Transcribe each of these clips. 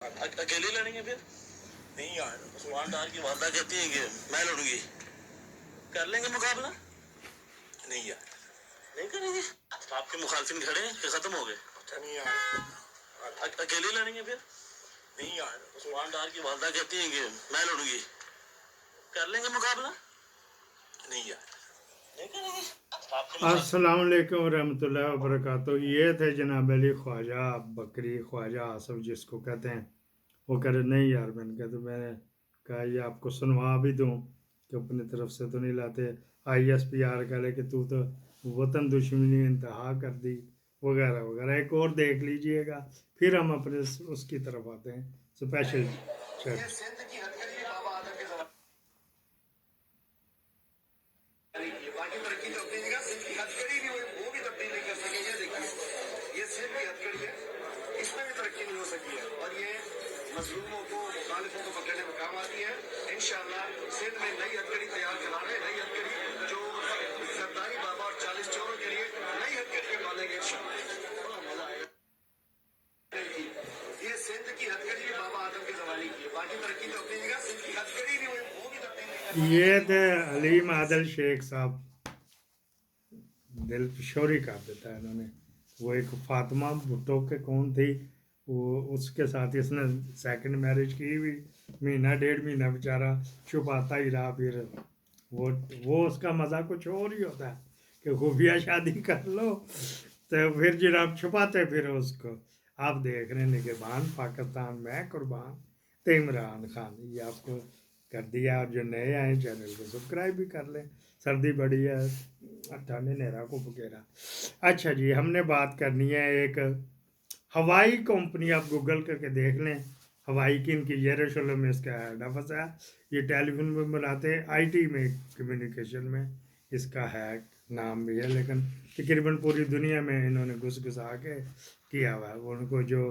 اکیلے لڑیں گے پھر؟ نہیں یار، عثمان ڈار کی والدہ کہتی ہے کہ میں لڑوں گی، کر لیں گے مقابلہ؟ نہیں یار، نہیں کریں گے۔ آپ کے مخالفین کھڑے ہیں کہ ختم ہو گئے؟ نہیں یار، اکیلے لڑیں گے پھر؟ نہیں یار، عثمان ڈار کی والدہ کہتی ہے کہ میں لڑوں گی، کر لیں گے مقابلہ؟ نہیں یار، نہیں کریں گے۔ السلام علیکم ورحمۃ اللہ وبرکاتہ۔ یہ تھے جناب علی خواجہ بکری، خواجہ آصف جس کو کہتے ہیں۔ وہ کہہ رہے نہیں یار، میں نے کہا تو میں نے کہا یہ آپ کو سنوا بھی دوں کہ اپنی طرف سے تو نہیں لاتے۔ آئی ایس پی آر کہہ رہے کہ تو وطن دشمنی انتہا کر دی وغیرہ وغیرہ۔ ایک اور دیکھ لیجئے گا، پھر ہم اپنے اس کی طرف آتے ہیں اسپیشل چیٹ۔ مظلوموں کو، مخالفوں کو پکڑنے میں کام آتی ہے۔ انشاءاللہ سندھ میں نئی ہتھکڑی تیار کرا رہے ہیں، نئی ہتھکڑی جو سرداری بابا اور 40 چوروں کے لیے نئی ہتھکڑی پالیں گے انشاءاللہ۔ بڑا مزہ آئے گا۔ یہ سندھ کی ہتھکڑی بھی بابا آدم کے زمانے کی ہے، باقی ترقی تو اپنی جگہ، سندھ کی ہتھکڑی بھی وہ بھی تبدیل۔ یہ تھے علیم عادل شیخ صاحب، دل شوری کر دیتا ہے انہوں نے۔ وہ ایک فاطمہ بھٹو کے کون تھی، وہ اس کے ساتھ اس نے سیکنڈ میرج کی ہوئی، مہینہ ڈیڑھ مہینہ بیچارہ چھپاتا ہی رہا۔ پھر وہ اس کا مزہ کچھ اور ہی ہوتا ہے کہ خفیہ شادی کر لو تو پھر جناب چھپاتے پھر اس کو۔ آپ دیکھ رہے ہیں نگہبان پاکستان میں قربان تو عمران خان، یہ آپ کو کر دیا۔ اور جو نئے آئے چینل کو سبسکرائب بھی کر لیں، سردی بڑی ہے، ٹھنڈے نیرا کو وغیرہ۔ اچھا جی، ہم نے بات کرنی ہے ایک ہوائی کمپنی، آپ گوگل کر کے دیکھ لیں ہوائی کی، ان کی یروشلم میں اس کا ہیڈ آفس ہے۔ یہ ٹیلی فون میں بناتے ہیں، آئی ٹی میں، کمیونیکیشن میں اس کا ہے نام بھی ہے، لیکن تقریباً پوری دنیا میں انہوں نے گھس گھسا کے کیا ہوا ہے۔ ان کو جو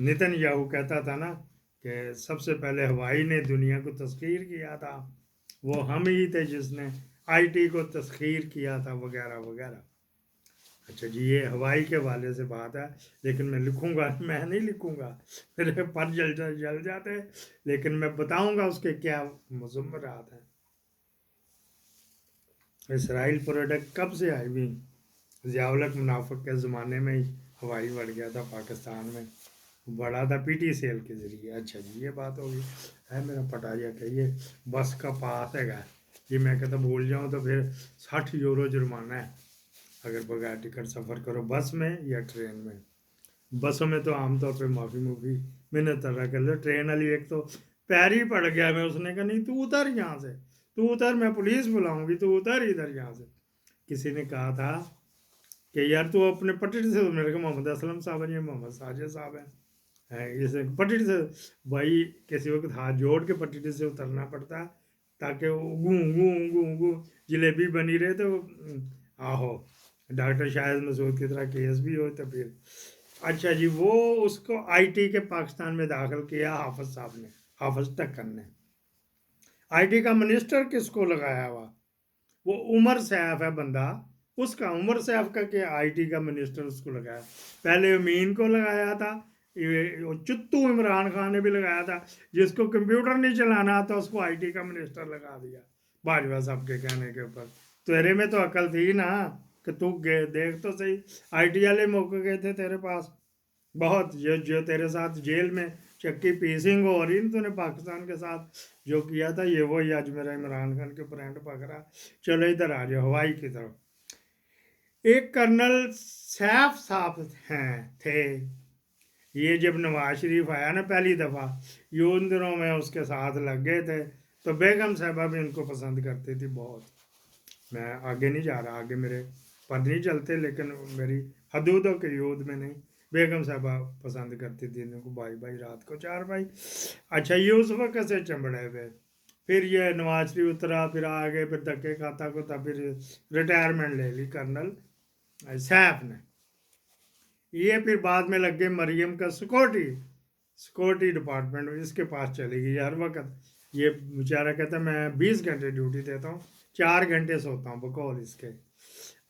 نتن یاہو کہتا تھا نا کہ سب سے پہلے ہوائی نے دنیا کو تسخیر کیا تھا، وہ ہم ہی تھے جس نے آئی ٹی کو تسخیر کیا تھا وغیرہ وغیرہ۔ اچھا جی، یہ ہوائی کے والے سے بات ہے، لیکن میں لکھوں گا، میں نہیں لکھوں گا، میرے پر جل جاتے، لیکن میں بتاؤں گا اس کے کیا مضمرات ہیں۔ اسرائیل پروڈکٹ کب سے آئی ہوئی؟ ضیاء الحق منافق کے زمانے میں ہی ہوائی بڑھ گیا تھا پاکستان میں، بڑا تھا پی ٹی سیل کے ذریعے۔ اچھا جی، یہ بات ہوگی ہے میرا پٹایا کہ یہ بس کا پاس ہے گا، یہ میں کہتا بھول جاؤں تو پھر 60 یورو جرمانہ ہے اگر بغیر ٹکٹ سفر کرو بس میں یا ٹرین میں۔ بسوں میں تو عام طور پہ معافی میں نے طرح کر لیا، ٹرین والی ایک تو پیر ہی پڑ گیا میں، اس نے کہا نہیں تو اتر یہاں سے، تو اتر، میں پولیس بلاؤں گی، تو اتر ادھر یہاں سے۔ کسی نے کہا تھا کہ یار تو اپنے پٹڑی سے، میرے کو محمد اسلم صاحب ہیں، یہ محمد ساجد صاحب ہیں، اس پٹڑی سے بھائی کسی وقت ہاتھ جوڑ کے پٹڑی سے اترنا پڑتا ہے تاکہ وہ گوں گوں گوں گوں جلیبی بنی رہے تو آہو ڈاکٹر شاہد مسعود کی طرح کیس بھی ہو تو پھر۔ اچھا جی، وہ اس کو آئی ٹی کے پاکستان میں داخل کیا حافظ صاحب نے، حافظ ٹکن نے۔ آئی ٹی کا منسٹر کس کو لگایا ہوا؟ وہ عمر سیف ہے بندہ، اس کا عمر سیف کا کہ آئی ٹی کا منسٹر اس کو لگایا۔ پہلے امین کو لگایا تھا، چتو عمران خان نے بھی لگایا تھا، جس کو کمپیوٹر نہیں چلانا آتا اس کو آئی ٹی کا منسٹر لگا دیا باجوہ صاحب کے کہنے کے اوپر۔ تیرے میں تو عقل تھی نا کہ تو دیکھ تو صحیح، آئی ٹی والے موقع گئے تھے تیرے پاس بہت، جو تیرے ساتھ جیل میں چکی پیسنگ ہو رہی نا، تو نے پاکستان کے ساتھ جو کیا تھا، یہ وہی آج میرا عمران خان کے برانڈ پکڑا۔ چلو ادھر آ جاؤ ہوائی کی طرف۔ ایک کرنل سیف صاحب تھے، یہ جب نواز شریف آیا نا پہلی دفعہ، یہ ان دنوں میں اس کے ساتھ لگ گئے تھے، تو بیگم صاحبہ بھی ان کو پسند کرتی تھی بہت۔ میں آگے نہیں جا رہا، آگے میرے پر نہیں چلتے، لیکن میری حدودوں کے یود میں نہیں، بیگم صاحبہ پسند کرتی تھی ان کو، بھائی رات کو 4 بھائی۔ اچھا، یہ اس وقت سے چمڑے ہوئے، پھر یہ نواز شریف اترا، پھر آگے، پھر دھکے کھاتا کو تھا، پھر ریٹائرمنٹ لے لی کرنل سیف نے۔ یہ پھر بعد میں لگ گئے مریم کا سیکورٹی ڈپارٹمنٹ، اس کے پاس چلی گئی ہر وقت۔ یہ بیچارہ کہتا ہے میں 20 گھنٹے ڈیوٹی دیتا ہوں، 4 گھنٹے سوتا ہوں بقول اس کے۔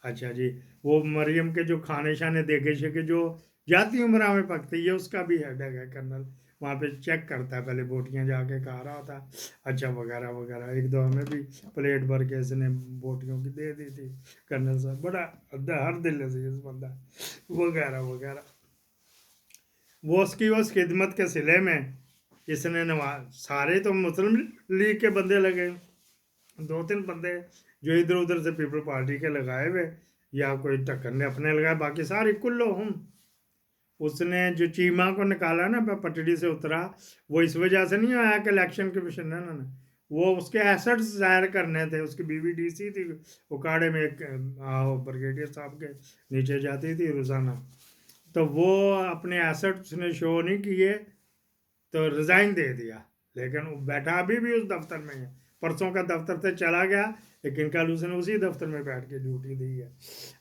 اچھا جی، وہ مریم کے جو کھانے شانے دیکھے شکے جو جاتی عمرہ میں پکتے، یہ اس کا بھی ہیڈ ہے کرنل، وہاں پہ چیک کرتا ہے پہلے بوٹیاں جا کے کھا رہا ہوتا ہے اچھا وغیرہ وغیرہ. ایک دو ہمیں بھی پلیٹ بھر کے اس نے بوٹیوں کی دے دی تھی کرنل صاحب, بڑا ہر دل عزیز بندہ وغیرہ وغیرہ. وہ اس خدمت کے صلے میں اس نے سارے تو مسلم لیگ کے بندے لگے, 2-3 بندے جو ادھر ادھر سے پیپل پارٹی کے لگائے ہوئے یا کوئی ٹکر نے اپنے لگائے, باقی سارے کلو ہوں. اس نے جو چیمہ کو نکالا نا پٹڑی سے اترا, وہ اس وجہ سے نہیں آیا کہ الیکشن کمیشن نے وہ اس کے ایسٹس ظاہر کرنے تھے. اس کی بیوی ڈی سی تھی, اکاڑے میں ایک بریگیڈیئر صاحب کے نیچے جاتی تھی روزانہ, تو وہ اپنے ایسٹس نے شو نہیں کیے تو ریزائن دے دیا. لیکن وہ بیٹھا ابھی بھی اس دفتر میں ہے, پرسوں کا دفتر سے چلا گیا لیکن کل اس نے اسی دفتر میں بیٹھ کے ڈیوٹی دی ہے.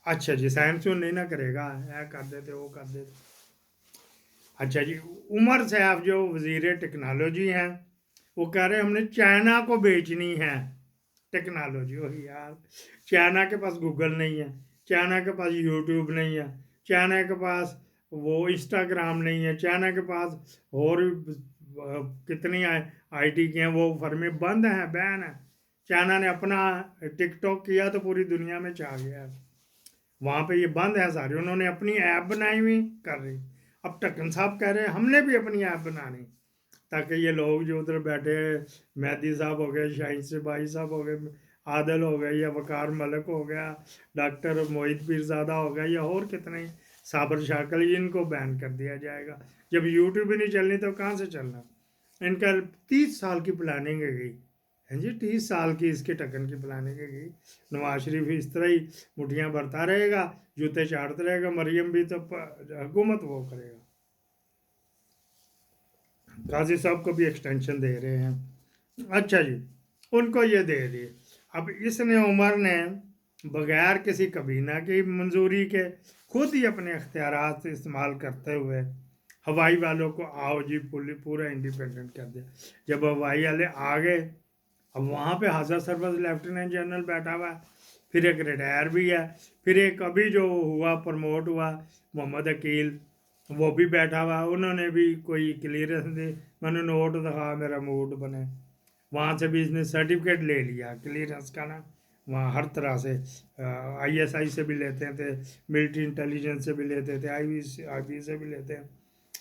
اچھا جی, سائنسون نہیں نہ کرے گا, کر دیتے وہ کر دیتے. اچھا جی, عمر صاحب جو وزیر ٹیکنالوجی ہیں وہ کہہ رہے ہیں ہم نے چائنا کو بیچنی ہے ٹیکنالوجی. وہی یار, چائنا کے پاس گوگل نہیں ہے, چائنا کے پاس یوٹیوب نہیں ہے, چائنا کے پاس وہ انسٹاگرام نہیں ہے, چائنا کے پاس اور کتنی آئی ٹی کی ہیں وہ فرمیں بند ہیں, بین ہیں. چائنا نے اپنا ٹک ٹاک کیا تو پوری دنیا میں چھا گیا ہے, وہاں پہ یہ بند ہے ساری. انہوں نے اپنی ایپ بنائی ہوئی کر رہی. اب ٹکن صاحب کہہ رہے ہیں ہم نے بھی اپنی ایپ بنانی, تاکہ یہ لوگ جو ادھر بیٹھے, مہدی صاحب ہو گئے, شاہین سپاہی صاحب ہو گئے, عادل ہو گئے, یا وقار ملک ہو گیا, ڈاکٹر معید پیرزادہ ہو گیا, یا اور کتنے صابر شاکل, ان کو بین کر دیا جائے گا. جب یوٹیوب ہی نہیں چلنی تو کہاں سے چلنا. ان کا 30 سال کی پلاننگ ہے گئی جی, 30 سال کی اس کے ٹکن کی پلاننگ ہے گئی. نواز شریف اس طرح ہی مٹھیاں بھرتا رہے گا, جوتے چاڑتا رہے گا, مریم بھی تو حکومت وہ کرے گا. قاضی صاحب کو بھی ایکسٹینشن دے رہے ہیں. اچھا جی, ان کو یہ دے دی. اب اس نے عمر نے بغیر کسی کابینہ کی منظوری کے خود ہی اپنے اختیارات استعمال کرتے ہوئے ہوائی والوں کو آؤ جی پورا انڈیپینڈنٹ کر دیا. جب ہوائی والے آ گئے, اب وہاں پہ حضرت سربراہ لیفٹیننٹ جنرل بیٹھا ہوا ہے, پھر ایک ریٹائر بھی ہے, پھر ایک ابھی جو ہوا پروموٹ ہوا محمد عقیل, وہ بھی بیٹھا ہوا. انہوں نے بھی کوئی کلیئرنس دی, میں نے نوٹ دکھا میرا موڈ بنے. وہاں سے بھی اس نے سرٹیفکیٹ لے لیا کلیئرنس کا نا, وہاں ہر طرح سے آئی ایس آئی سے بھی لیتے تھے, ملٹری انٹیلیجنس سے بھی لیتے تھے, آئی بی سے بھی لیتے ہیں,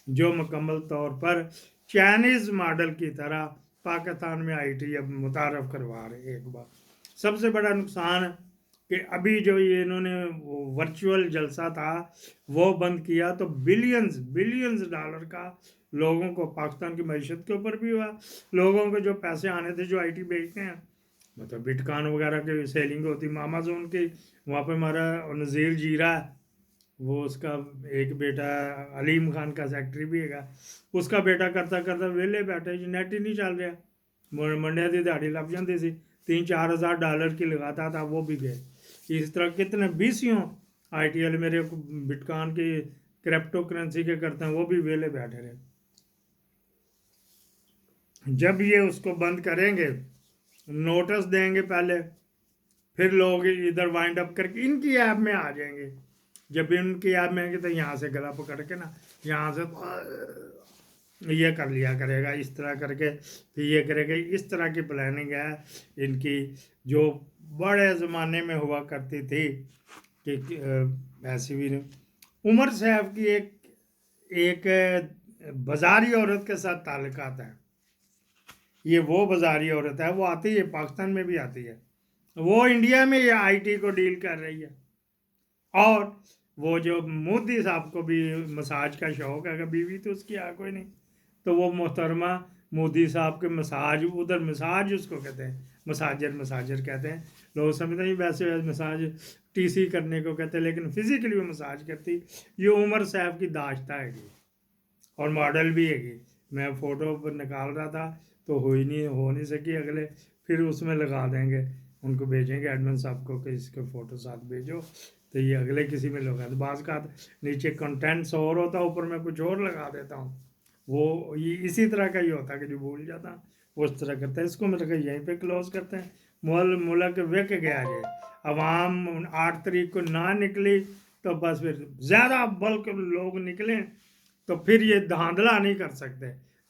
جو مکمل طور پر چائنیز ماڈل کی طرح پاکستان میں آئی ٹی اب متعارف کروا رہے. ایک بات سب سے بڑا نقصان کہ ابھی جو یہ انہوں نے ورچوئل جلسہ تھا وہ بند کیا تو بلینز ڈالر کا لوگوں کو پاکستان کی معیشت کے اوپر بھی ہوا. لوگوں کو جو پیسے آنے تھے جو آئی ٹی بیچتے ہیں, مطلب بٹ کان وغیرہ کی سیلنگ ہوتی, ماما زون کی, وہاں پہ ہمارا نذیر جیرا ہے, وہ اس کا ایک بیٹا علیم خان کا سیکٹری بھی ہے گا, اس کا بیٹا کرتا کرتا ویلے بیٹھے جی, نیٹ ہی نہیں چل رہا, منڈیا کی دہڑی لگ جاتی سی, $3,000-4,000 کی لگاتا تھا, وہ بھی گئے. اس طرح کتنے 20 آئی ٹی والے میرے بٹکان کی کرپٹو کرنسی کے کرتے ہیں, وہ بھی ویلے بیٹھے رہے. جب یہ اس کو بند کریں گے, نوٹس دیں گے پہلے, پھر لوگ ادھر وائنڈ اپ کر کے ان کی ایپ میں آ جائیں گے. جب ان کی ایپ میں آئیں گے تو یہاں سے گلا پکڑ کے نا, یہاں سے یہ کر لیا کرے گا, اس طرح کر کے پھر یہ کرے گا. اس طرح کی پلاننگ ہے ان کی, جو بڑے زمانے میں ہوا کرتی تھی کہ ایسی بھی نہیں. عمر صاحب کی ایک بازاری عورت کے ساتھ تعلقات ہیں. یہ وہ بازاری عورت ہے, وہ آتی ہے پاکستان میں بھی آتی ہے, وہ انڈیا میں یہ آئی ٹی کو ڈیل کر رہی ہے. اور وہ جو مودی صاحب کو بھی مساج کا شوق ہے, کہ بیوی تو اس کی ہے کوئی نہیں, تو وہ محترمہ مودی صاحب کے مساج, ادھر مساج اس کو کہتے ہیں, مساجر کہتے ہیں لوگ سمجھتے ہیں ویسے مساج ٹی سی کرنے کو کہتے ہیں, لیکن فزیکلی وہ مساج کرتی. یہ عمر صاحب کی داشتہ ہے گی اور ماڈل بھی ہے گی. میں فوٹو پر نکال رہا تھا تو ہو نہیں سکی, اگلے پھر اس میں لگا دیں گے, ان کو بھیجیں گے ایڈمن صاحب کو کہ اس کے فوٹو ساتھ بھیجو, تو یہ اگلے کسی میں لگا دیں. بعض کا نیچے کنٹینٹس اور ہوتا ہے, اوپر میں کچھ اور لگا دیتا ہوں. وہ یہ اسی طرح کا ہی ہوتا ہے کہ جو بھول جاتا وہ اس طرح کرتا ہے. اس کو میرے کہ یہیں پہ کلوز کرتے ہیں. ملک وک گیا جائے, عوام 8 تاریخ کو نہ نکلی تو بس پھر زیادہ بلک لوگ نکلیں تو پھر یہ دھاندلا نہیں کر سکتے.